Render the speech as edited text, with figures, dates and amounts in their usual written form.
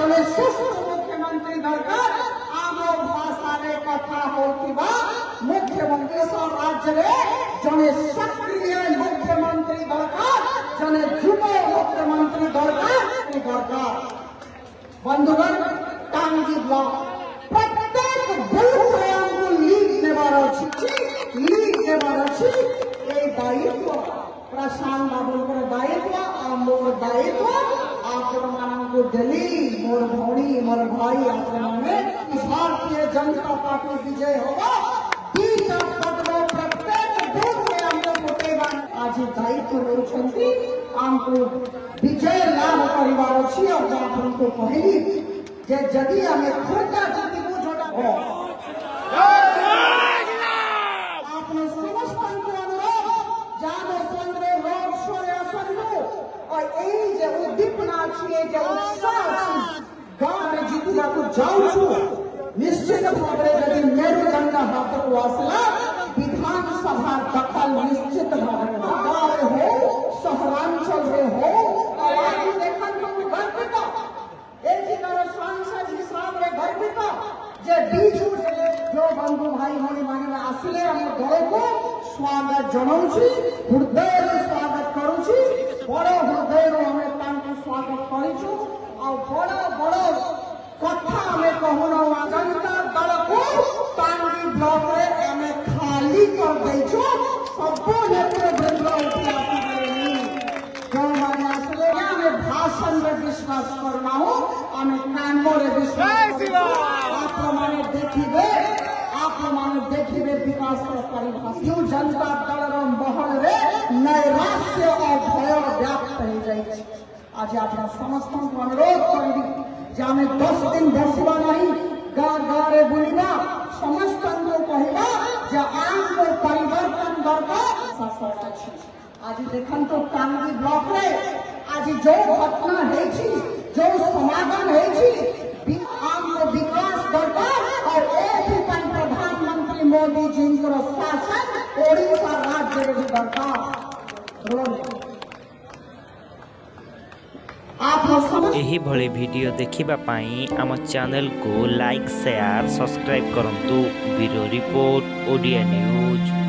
जने सुस्त मुख्यमंत्री दरकार आम भाषा रे कथा होतिबा मुख्यमंत्री राज्य रे जने सक्रिय मुख्यमंत्री दरकार जने युव मुख्यमंत्री दरकार बंधुगण टांगी ब्लॉक प्रत्येक बूथ रे हमको लीड नेबार अछि ए दायित्व प्रशांत बाबूर दायित्व और मोर दायित्व आपको दिल्ली मोर भौणी मोर भाई आपने भारतीय जनता पार्टी विजय होगा प्रत्येक बूथ में हमको गोटेगा आज दायित्व नहीं आमको विजय लाभ परिवार अच्छी और आपको कहली जे जदि हमें खोटा जति को छोटा हो आपने समस्त अनुरोध जानो संद्रे रोड शो असनु और एई जे उद्दीपना छिए जे उत्साह गांव में जीतिया को जाऊ छु निश्चित भावे यदि मेरुदंड हाथ को आसला विधानसभा दखल निश्चित भावे गांव हो सहरांचल रे हो और आगे देखन को गर्वित एक ही तरह सांसद हिसाब रे गर्वित जे बीजू जो बंधु भाई भौणी माने आसले हम दल को स्वागत जनाउछि हृदय स्वागत करूछि बड़ हृदय हमें तांको स्वागत करिछु और बड़ कथा हमें कहनो जनता दल को टांगी ब्लॉक रे हमें खाली कर दैछु सब नेत्र बृंद जो माने आसले हमें भाषण में विश्वास करना हो हमें कान रे विश्वास आप देखिए विकास परिभाषा जनता दल महल रे नैराश्य और भय व्याप्त हो जाए आज आप समस्त को अनुरोध करी जे हमें 10 दिन बसवा नहीं गाँव रे बुलवा समस्त को कहवा जे आम परिवर्तन दरकार सफल अछि आज देखन तो टांगी ब्लॉक रे आज जो घटना है जो समाधान है आम विकास दरकार और प्रधानमंत्री मोदी जी शासन ओडिशा राज्य में दरकार एही भली वीडियो देखिबा पाई आम चैनल को लाइक शेयर सब्सक्राइब करंतु ब्यूरो रिपोर्ट ओडिया न्यूज।